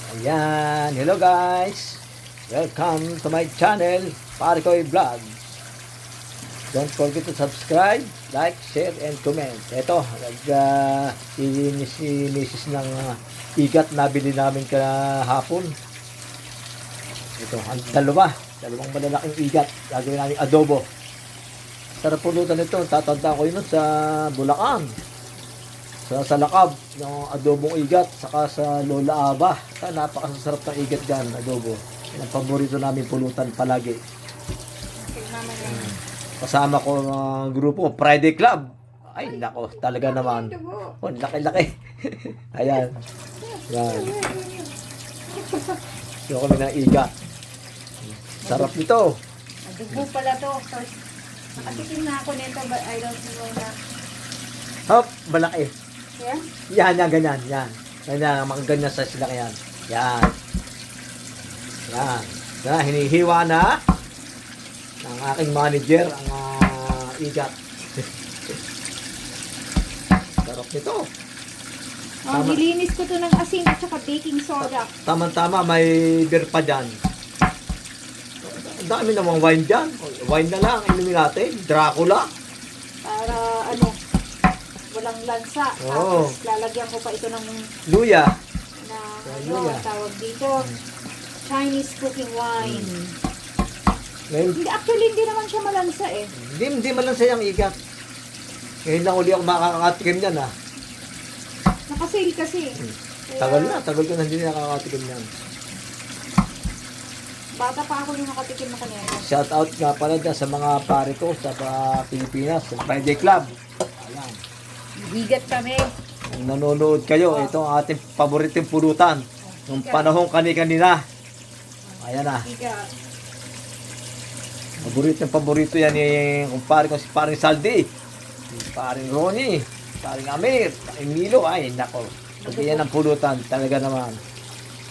Ayan, hello guys! Welcome to my channel, Parikoy Vlog. Don't forget to subscribe, like, share, and comment. Ito, nag-inis si Mrs. ng igat na bili namin kahapon. Ito, ang dalawang malalaking igat. Gagawin namin adobo. Sarap pulutan ito. Tatanda ko yun sa Bulacan. Sa Lakab, yung adobong igat, saka sa Lola Aba. Napakasarap ng igat dyan, adobo. Yan ang paborito namin pulutan palagi. Kasama ko ang grupo, Friday Club. Ay, nako, talaga naman. Oh, laki-laki. Ayan. Yan. Yung kami ng igat. Sarap nito. Adobo pala to. First, nakatikim na ako nito but I don't know na. Hop, malaki. Yeah? Yan, ganyan, yan. Ganyan, mga ganyan sa sila yan. Yan. Yan. Yan, hinihiwa na ng aking manager ang igat. Sarap nito. Oh, nilinis ko to ng asin at saka baking soda. Tama-tama, may beer pa dyan. Ang dami namang wine dyan. Wine na lang, inumin natin. Dracula. Para ano, walang lansa. Oo. Tapos lalagyan ko pa ito ng Luya. ano, tawag dito. Chinese cooking wine. Ngayon, Actually, hindi naman siya malansa eh. hindi man lang sayang igat. Ngayon lang uli ako makakatikim yan ah. Nakasale kasi. Kaya, Tagal ko na hindi nakakatikim yan. bata pa ako yung nakatikim na kanina. Shout out nga pala dyan sa mga pare ko sa Pilipinas, sa Friday Club. Ayan. Bigat kami. Kung nanonood kayo, ito ang ating paboritong pulutan. Nung panahon kani-kanina. Ayan na. Bigat. Paborito yan ni kumpare ko si paring Saldi. Si paring Ronnie. Paring Amir. Paring Milo. Ay, nako. Pag yan ang pulutan, talaga naman.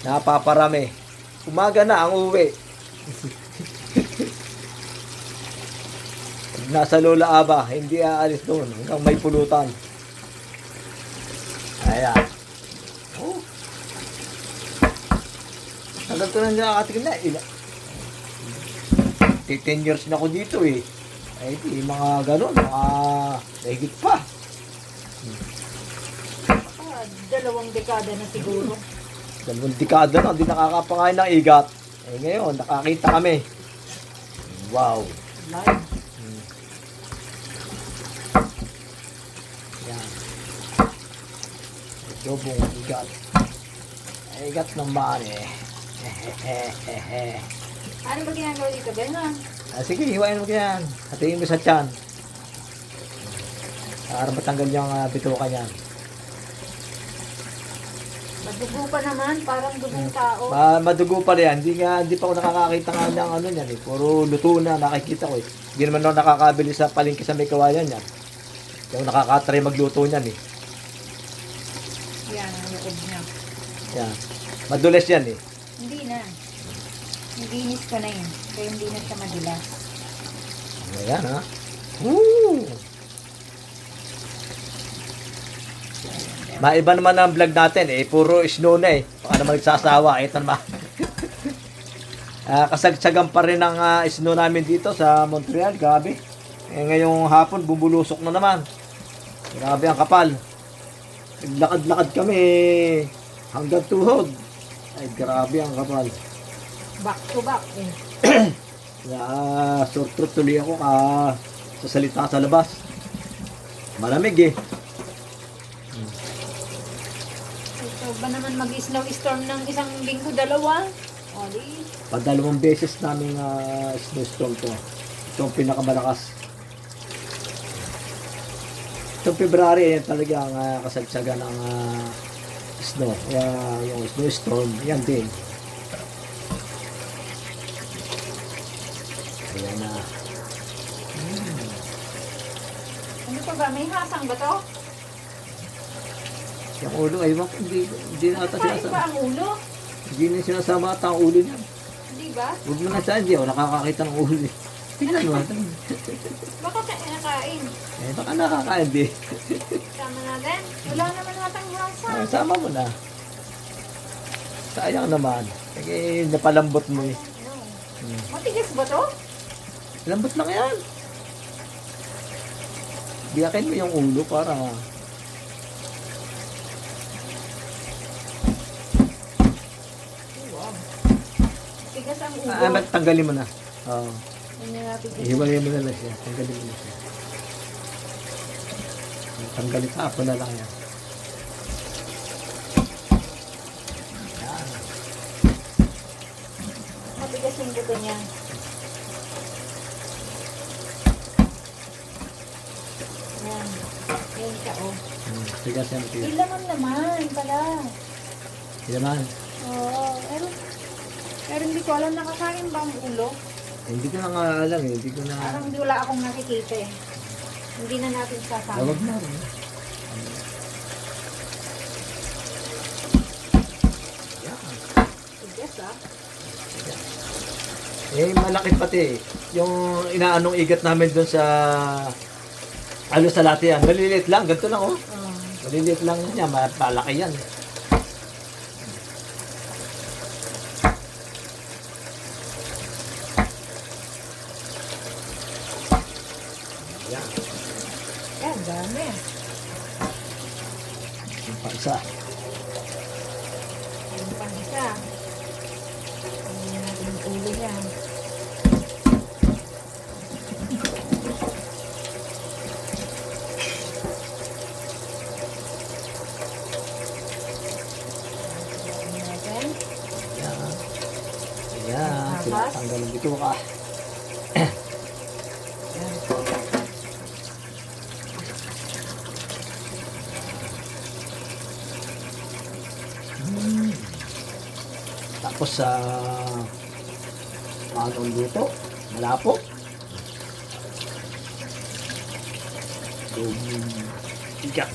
Napaparami. Umaga na ang uwi. Nasa Lola Aba, hindi aalis doon hanggang may pulutan. Ayan. Oh. Tagal ko na nakakatikim na. 10 years na ako dito eh. Ay, di, mga ganun, mga higit pa. 2 dekada na siguro. 2 dekada na, hindi nakakapangain ng igat. Eh ngayon, nakakita kami. Wow. Live. Yan. Adobong igat. Igat naman eh. Ano ba ginagawa dito, Benon? Sige, hiwain mo yan. Hatiin mo sa tiyan. Para matanggal yung bituka niyan. Madugo pa naman, parang dugong tao. Madugo pa yan. Hindi pa ako nakakakita nga ng ano yan eh. Puro luto na nakikita ko eh. Hindi naman ako nakakabili sa palengke sa may kawayan yan. Hindi ako nakakatry magluto niyan eh. Yan, ang loob niya. Yan. Madulas yan eh. Hindi na. Nilinis ko na yun. Kaya hindi na siya madulas. Ayan ha. Woo! Maiba naman ang vlog natin eh. Puro snow na eh. Baka naman nagsasawa. Ito naman. Kasagsagan pa rin ang snow namin dito sa Montreal. Grabe. Eh, ngayong hapon bubulusok na naman. Grabe ang kapal. Naglakad-lakad kami hanggang tuhod. Ay grabe ang kapal. Back to back eh. Sore throat tuloy ako sa salita sa labas. Malamig eh. Ito ba naman mag-snow storm ng isang linggo, dalawa? O di. Padalawang beses namin snowstorm to. Ito ang pinakamalakas. Itong February, yan talaga ang kasagsagan ng snow. Yung snowstorm, yan din. Ayan na. Ano pa ba? May hasang ba to? Yung ulo ay hindi na ata Kain ba sinasama. ang ulo? Hindi na sinasama ata ang ulo niya. Hindi ba? Huwag mo na siya, hindi ako nakakakita ng ulo eh. Tingnan mo. Baka nakain. Eh, baka nakakain di. Sama natin. Wala naman natang hasa. Sama mo na. Sayang naman. Kaya napalambot mo eh. Matigas ba to? Lambot lang yan. Biyakin mo yung ulo para Wow. Matigas ang ulo. tanggalin mo na. Oo. Yan yung natin. Hiwalay mo na lang siya. Tanggalin mo na siya. Tanggalin sa apo na lang yan. Yan. Matigas yung buto niya. Yan. Yan siya, oh. Tigas yan. Tigas. Ilaman naman pala. Hindi naman. Oo. Pero hindi ko alam nakakain ba ang ulo. Hindi ko na nga alam eh. Hindi ko na... Parang hindi wala akong nakikita eh. Hindi na natin sasama. Tawag na rin. Yan. Yes, ah. Eh, malaki pati. Yung inaanong igat namin doon sa... Ano sa latte yan. Maliliit lang. Ganito lang oh. Maliliit lang yan. Malaki yan. Yan. Yan, dami. Yung pansa. Yung pang isa. Hindi natin yung ulo yan. Natin. Yan. Yan. Tinatanggalin dito ka. Yan. Tapos sa anong luto, malapot. Ikat.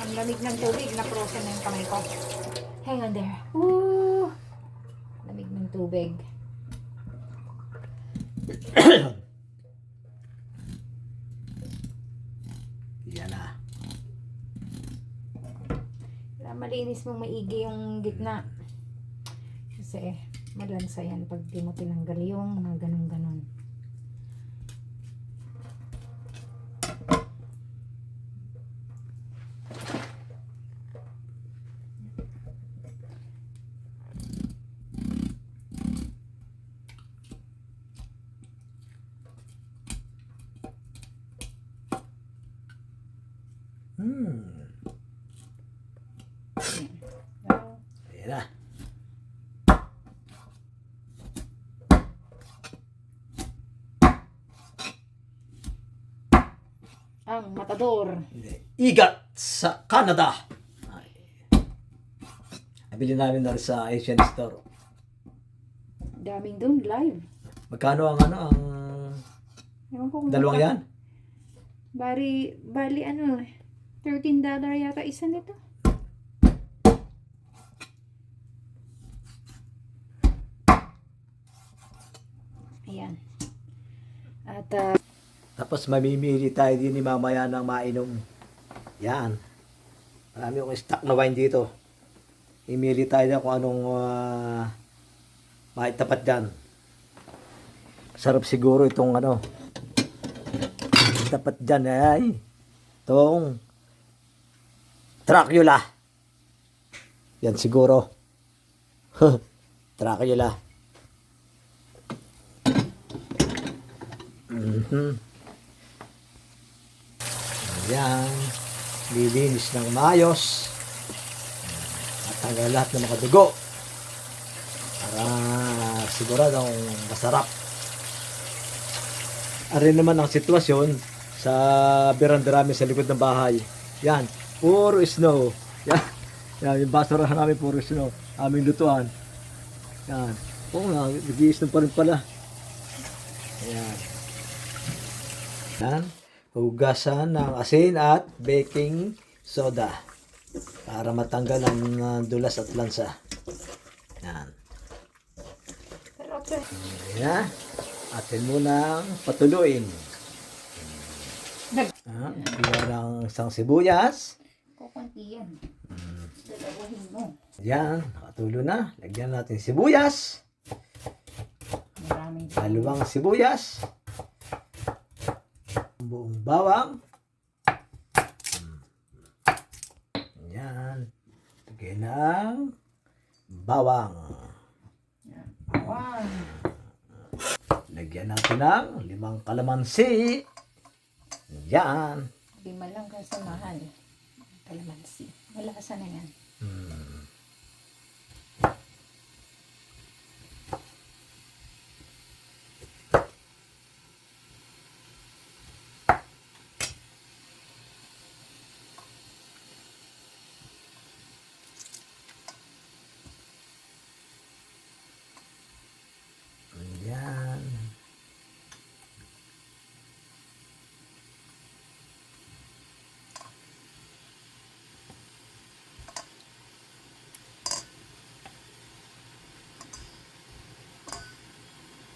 Ang lamig ng tubig, na-frozen na yung kamay ko. Hang on there. Woo! Lamig ng tubig. Yan na. Kailangan malinis mong maigi yung gitna. Kasi malansa yan pag di mo tinanggal yung mga ganun-ganun. Ayan na. Ang matador. Igat sa Canada. Ay. Nabili namin na rin sa Asian Store. Daming doon, live. Magkano ang ano, ang Ewan ko kung dalawang yan? Bali ano, $13 yata isa nito. Ayan. At Tapos mamimili tayo din ni mamaya ng mainom. Yan. Marami akong stock na wine dito. Imili tayo na kung anong maitapat dyan. Sarap siguro itong ano. Tapat dyan ay. Itong Dracula. Yan siguro. Dracula. Ayan. Lilinis ng maayos. At tanggal lahat ng mga dugo. Para siguradong masarap. Arin naman ang sitwasyon sa beranda namin sa likod ng bahay. Yan. Puro snow. Yan. Yan. Yung basurahan namin puro snow. Aming lutuan. Yan. Oo nga. Nag-i-snow pa rin pala. Ayan. Yan. Hugasan ng asin at baking soda para matanggal ang dulas at lansa. Yan. pero okay. Ayan. Atin munang patuluin. Yan. Bigyan ng isang sibuyas. Kukunti yan. Dalawahin mo. Yan, nakatulo na. Lagyan natin sibuyas. Maraming Dalawang sibuyas. Buong bawang. Yan. Lagyan ng bawang. One. Lagyan natin ng 5 kalamansi. Yan. 5 lang kasi mahal. Kalamansi. Malasa na yan. Yan.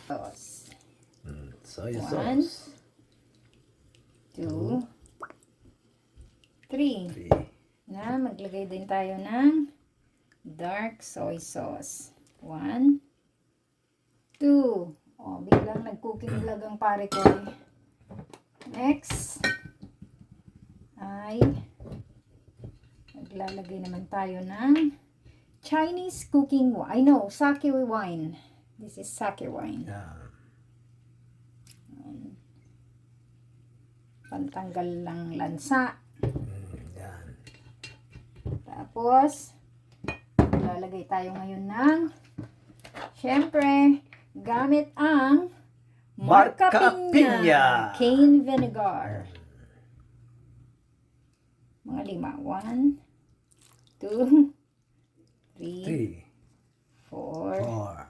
Sauce. Soy 1, sauce. 2, 3. 3. Na, maglagay din tayo ng dark soy sauce. 1, 2. O, biglang nag-cooking vlog ang pare ko. Next, ay maglalagay naman tayo ng Chinese cooking wine. I know, sake wine. This is sake wine. Yan. Pantanggal lang lansa. Yan. Tapos, lalagay tayo ngayon ng, syempre, gamit ang Marca Marca Piña. Piña cane vinegar. Mga 5. 1, 2, 3, 3. 4, 4.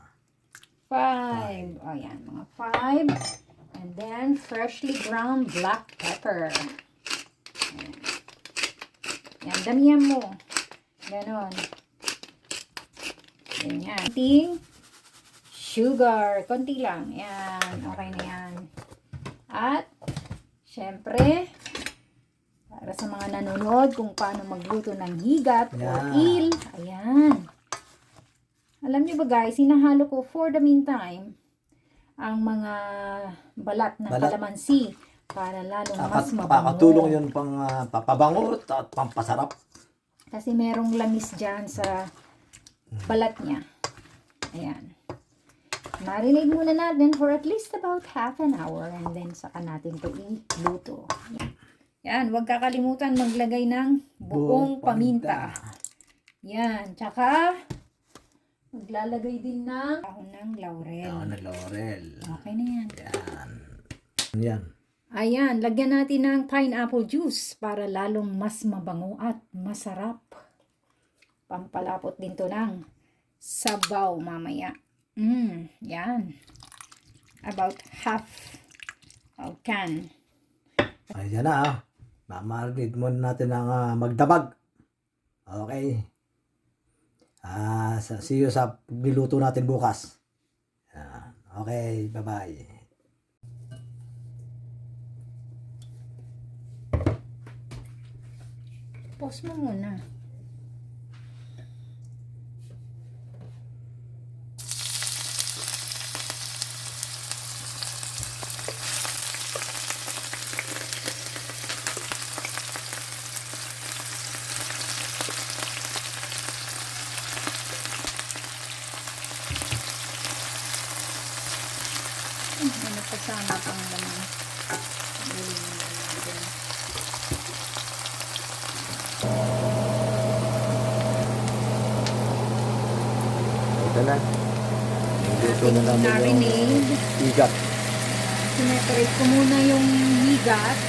5. O yan, mga 5. And then, freshly ground black pepper. Ayan. Yan, damihan mo. Ganon. Ganyan. Konting sugar. Konti lang. Yan. Okay na yan. At, syempre, para sa mga nanonood kung paano magluto ng higat o Yan. il. Ayan. Alam nyo ba guys, hinahalo ko for the meantime ang mga balat ng kalamansi para lalong mas mabango. Makakatulong yun pang papabango at pampasarap. Kasi merong lamis dyan sa balat niya. Ayan. Marinate muna natin for at least about half an hour and then saka natin ito iluto. Yan, huwag kakalimutan maglagay ng buong paminta. Yan, tsaka maglalagay din ng dahon ng laurel. Dahon ng laurel. Okay na yan. Yan. Yan. Ayan, lagyan natin ng pineapple juice para lalong mas mabango at masarap. Pampalapot din to ng sabaw mamaya. Yan. About half of can. Ayan na. Mamarinate muna natin ng magdamag. Okay. See you sa niluto natin bukas. Okay, bye-bye. Pause mo muna. May nagkasama pang laman. Galing na natin. Ito na. Niluto na namin yung Marinade. igat. Sineparate ko muna yung higat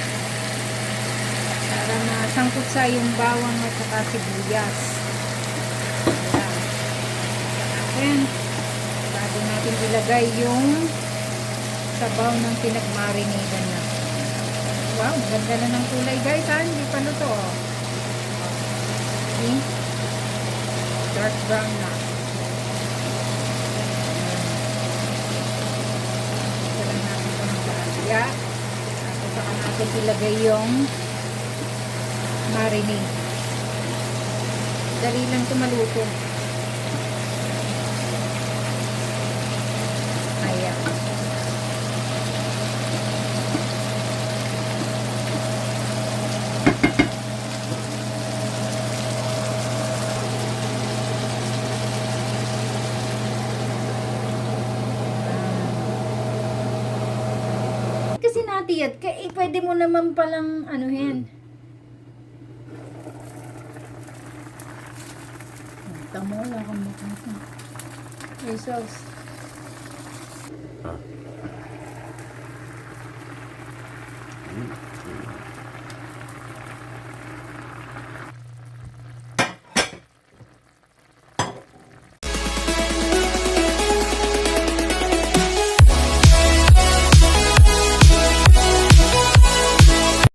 para masangkot sa yung bawang at saka sibuyas. Ayan. Bago natin ilagay yung sabaw ng pinagmarinadan na. Wow, ganda na ng kulay guys ha. Hindi pa luto. See? Dark brown na. Ito lang natin ito ng lahat. Tapos saka natin ilagay yung marinade. Dali lang ito maluto. Ayan. Kasi natiyat ka, pwede mo naman palang ano yan. Tamo, wala kang mukha. Ay, sauce.